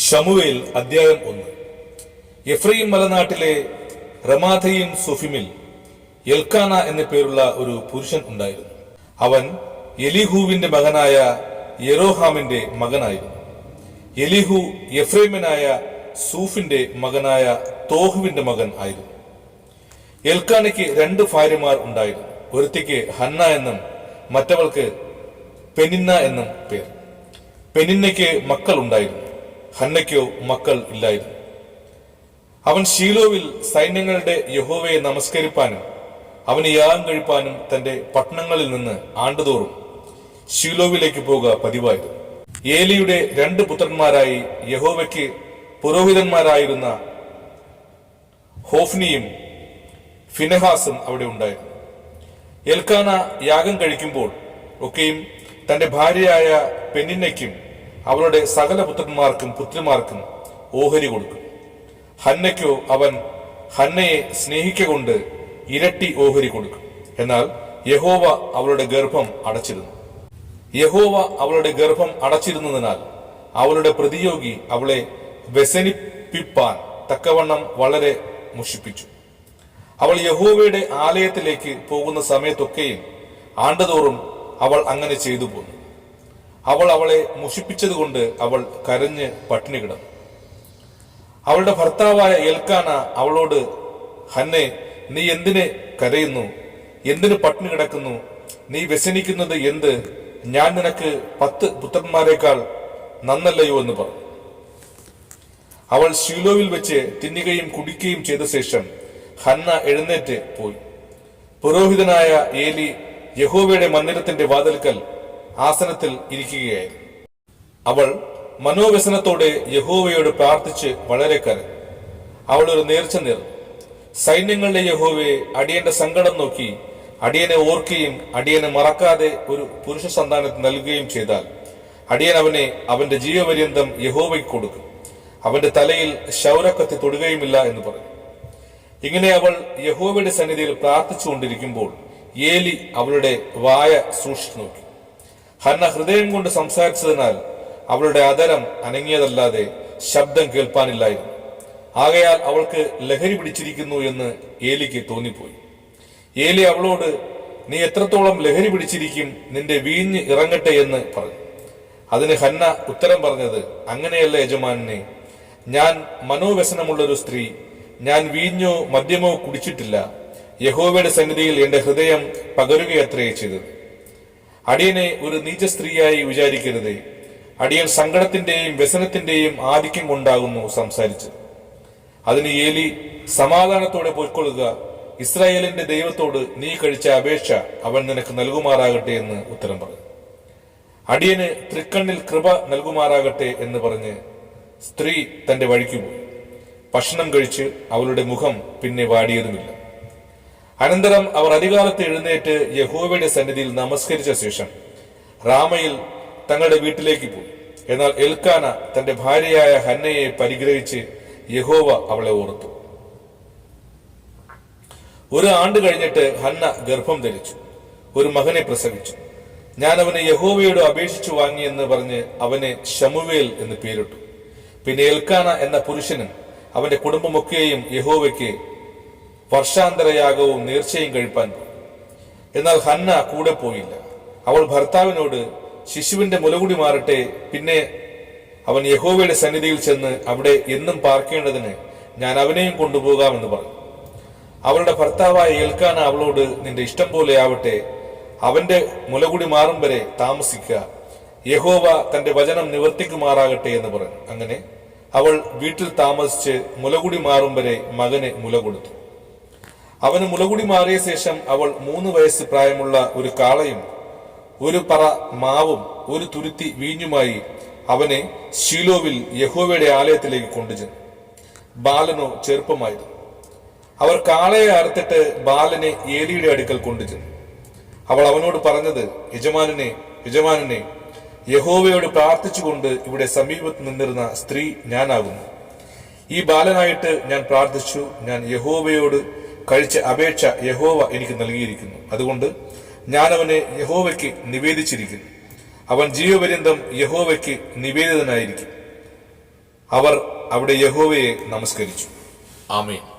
ശമൂവേൽ അധ്യായം 1. Ephraim മലനാട്ടിലെ റമാഥയീം സുഫിമിൽ Elkanah എന്നു പേരുള്ള ഒരു പുരുഷൻ ഉണ്ടായിരുന്നു. അവൻ എലീഹുവിന്റെ മകനായ യെരോഹാമിന്റെ മകനായിരുന്നു. എലീഹു എഫ്രൈമിനായ സൂഫിന്റെ മകനായ തോഹുവിന്റെ മകൻ ആയിരുന്നു. എൽക്കാനയ്ക്ക് 2 ഭാര്യമാർ ഉണ്ടായിരുന്നു. ഒരുത്തിക്ക് ഹന്ന എന്നും മറ്റവൾക്ക് പെനിന്ന എന്നും പേർ. പെനിന്നയ്ക്ക് മക്കൾ ഉണ്ടായിരുന്നു, ഹന്നയ്ക്കോ മക്കൾ ഇല്ലായിരുന്നു. അവൻ ശീലോവിൽ സൈന്യങ്ങളുടെ യഹോവയെ നമസ്കരിപ്പാനും അവന് യാഗം കഴിപ്പാനും തന്റെ പട്ടണങ്ങളിൽ നിന്ന് ആണ്ടുതോറും ശീലോവിലേക്ക് പോകുക പതിവായിരുന്നു. ഏലിയുടെ 2 പുത്രന്മാരായി യഹോവയ്ക്ക് പുരോഹിതന്മാരായിരുന്ന ഹോഫ്നിയും ഫിനെഹാസും അവിടെ ഉണ്ടായിരുന്നു. എൽക്കാന യാഗം കഴിക്കുമ്പോൾ ഒക്കെയും തന്റെ ഭാര്യയായ പെനിന്നയ്ക്കും അവളുടെ സകല പുത്രന്മാർക്കും പുത്രിമാർക്കും ഓഹരി കൊടുക്കും. ഹന്നയ്ക്കോ അവൻ ഹന്നയെ സ്നേഹിക്കൊണ്ട് ഇരട്ടി ഓഹരി കൊടുക്കും. എന്നാൽ യഹോവ അവളുടെ ഗർഭം അടച്ചിരുന്നു. യഹോവ അവളുടെ ഗർഭം അടച്ചിരുന്നതിനാൽ അവളുടെ പ്രതിയോഗി അവളെ വ്യസനിപ്പിപ്പാൻ തക്കവണ്ണം വളരെ മുഷിപ്പിച്ചു. അവൾ യഹോവയുടെ ആലയത്തിലേക്ക് പോകുന്ന സമയത്തൊക്കെയും ആണ്ടുതോറും അവൾ അങ്ങനെ ചെയ്തു പോന്നു. അവൾ അവളെ മുഷിപ്പിച്ചതുകൊണ്ട് അവൾ കരഞ്ഞ് പട്ടിണി കിടന്നു. അവളുടെ ഭർത്താവായ എൽക്കാന അവളോട്, ഹന്നെ, നീ എന്തിന് കരയുന്നു? എന്തിന് പട്ടിണി കിടക്കുന്നു? നീ വ്യസനിക്കുന്നത് എന്ത്? ഞാൻ നിനക്ക് 10 പുത്രന്മാരെക്കാൾ നന്നല്ലയോ എന്ന് പറഞ്ഞു. അവൾ ശീലോവിൽ വെച്ച് തിന്നുകയും കുടിക്കുകയും ചെയ്ത ശേഷം ഹന്ന എഴുന്നേറ്റ് പോയി. പുരോഹിതനായ ഏലി യഹോവയുടെ മന്ദിരത്തിന്റെ വാതിൽക്കൽ ആസനത്തിൽ ഇരിക്കുകയായിരുന്നു. അവൾ മനോവ്യസനത്തോടെ യഹോവയോട് പ്രാർത്ഥിച്ച് വളരെ കരഞ്ഞു. അവൾ ഒരു നേർച്ച നേർന്നു. സൈന്യങ്ങളുടെ യഹോവയെ, അടിയന്റെ സങ്കടം നോക്കി അടിയനെ ഓർക്കുകയും അടിയനെ മറക്കാതെ ഒരു പുരുഷ സന്താനത്തിന് നൽകുകയും ചെയ്താൽ അടിയൻ അവനെ അവന്റെ ജീവപര്യന്തം യഹോവയ്ക്ക് കൊടുക്കും. അവന്റെ തലയിൽ ശൗരക്കത്തി തൊടുകയുമില്ല എന്ന് പറഞ്ഞു. ഇങ്ങനെ അവൾ യഹോവയുടെ സന്നിധിയിൽ പ്രാർത്ഥിച്ചുകൊണ്ടിരിക്കുമ്പോൾ ഏലി അവളുടെ വായ സൂക്ഷിച്ചു നോക്കി. ഹന്ന ഹൃദയം കൊണ്ട് സംസാരിച്ചതിനാൽ അവളുടെ അധരം അനങ്ങിയതല്ലാതെ ശബ്ദം കേൾപ്പാനില്ലായിരുന്നു. ആകയാൽ അവൾക്ക് ലഹരി പിടിച്ചിരിക്കുന്നു എന്ന് ഏലിക്ക് തോന്നിപ്പോയി. ഏലി അവളോട്, നീ എത്രത്തോളം ലഹരി പിടിച്ചിരിക്കും? നിന്റെ വീഞ്ഞ് ഇറങ്ങട്ടെ എന്ന് പറഞ്ഞു. അതിന് ഹന്ന ഉത്തരം പറഞ്ഞത്, അങ്ങനെയല്ല യജമാനനെ, ഞാൻ മനോവ്യസനമുള്ളൊരു സ്ത്രീ. ഞാൻ വീഞ്ഞോ മദ്യമോ കുടിച്ചിട്ടില്ല. യഹോവയുടെ സന്നിധിയിൽ എന്റെ ഹൃദയം പകരുകയത്രേ ചെയ്തത്. അടിയനെ ഒരു നീച സ്ത്രീയായി വിചാരിക്കരുതേ. അടിയൻ സങ്കടത്തിന്റെയും വ്യസനത്തിന്റെയും ആധിക്യം കൊണ്ടാകുന്നു സംസാരിച്ചത്. അതിന് ഏലി, സമാധാനത്തോടെ പോയിക്കൊള്ളുക. ഇസ്രായേലിന്റെ ദൈവത്തോട് നീ കഴിച്ച അപേക്ഷ അവൻ നിനക്ക് നൽകുമാറാകട്ടെ എന്ന് ഉത്തരം പറഞ്ഞു. അടിയന് തൃക്കണ്ണിൽ കൃപ നൽകുമാറാകട്ടെ എന്ന് പറഞ്ഞ് സ്ത്രീ തന്റെ വഴിക്ക് പോയി. ഭക്ഷണം കഴിച്ച് അവളുടെ മുഖം പിന്നെ വാടിയതുമില്ല. അനന്തരം അവർ അധികാലത്ത് എഴുന്നേറ്റ് യഹോവയുടെ സന്നിധിയിൽ നമസ്കരിച്ച ശേഷം റാമയിൽ തങ്ങളുടെ വീട്ടിലേക്ക് പോയി. എന്നാൽ എൽക്കാന തന്റെ ഭാര്യയായ ഹന്നയെ പരിഗ്രഹിച്ച് യഹോവ അവളെ ഓർത്തു. 1 ആണ്ട് കഴിഞ്ഞിട്ട് ഹന്ന ഗർഭം ധരിച്ചു, ഒരു മകനെ പ്രസവിച്ചു. ഞാൻ അവനെ യഹോവയോട് അപേക്ഷിച്ചു വാങ്ങിയെന്ന് പറഞ്ഞ് അവനെ ശമൂവേൽ എന്ന് പേരിട്ടു. പിന്നെ എൽക്കാന എന്ന പുരുഷനും അവന്റെ കുടുംബമൊക്കെയും യഹോവയ്ക്ക് വർഷാന്തരയാഗവും നേർച്ചയും കഴിപ്പാൻ പോയി. എന്നാൽ ഹന്ന കൂടെ പോയില്ല. അവൾ ഭർത്താവിനോട്, ശിശുവിന്റെ മുലകുടി മാറട്ടെ, പിന്നെ അവൻ യഹോവയുടെ സന്നിധിയിൽ ചെന്ന് അവിടെ എന്നും പാർക്കേണ്ടതിന് ഞാൻ അവനെയും കൊണ്ടുപോകാമെന്ന് പറഞ്ഞു. അവളുടെ ഭർത്താവായ എൽക്കാന അവളോട്, നിന്റെ ഇഷ്ടം പോലെ ആവട്ടെ, അവന്റെ മുലകുടി മാറും വരെ താമസിക്കുക. യഹോവ തന്റെ വചനം നിവർത്തിക്കുമാറാകട്ടെ എന്ന് പറഞ്ഞു. അങ്ങനെ അവൾ വീട്ടിൽ താമസിച്ച് മുലകുടി മാറും വരെ മകന് മുല കൊടുത്തു. അവന് മുലകുടി മാറിയ ശേഷം അവൾ 3 വയസ്സ് പ്രായമുള്ള ഒരു കാളയും 1 പറ മാവും 1 തുരുത്തി വീഞ്ഞുമായി അവനെ ശീലോവിൽ യഹോവയുടെ ആലയത്തിലേക്ക് കൊണ്ടുചെന്നു. ബാലനോ ചെറുപ്പമായിരുന്നു. അവർ കാളയെ അറുത്തിട്ട് ബാലനെ ഏലിയുടെ അടുക്കൽ കൊണ്ടുചെന്നു. അവൾ അവനോട് പറഞ്ഞത്, യജമാനനെ, യഹോവയോട് പ്രാർത്ഥിച്ചുകൊണ്ട് ഇവിടെ സമീപത്ത് നിന്നിരുന്ന സ്ത്രീ ഞാനാകുന്നു. ഈ ബാലനായിട്ട് ഞാൻ പ്രാർത്ഥിച്ചു. ഞാൻ യഹോവയോട് കഴിച്ച അപേക്ഷ യഹോവ എനിക്ക് നൽകിയിരിക്കുന്നു. അതുകൊണ്ട് ഞാൻ അവനെ യഹോവയ്ക്ക് നിവേദിച്ചിരിക്കുന്നു. അവൻ ജീവപര്യന്തം യഹോവയ്ക്ക് നിവേദിതനായിരിക്കും. അവർ അവിടെ യഹോവയെ നമസ്കരിച്ചു. ആമേൻ.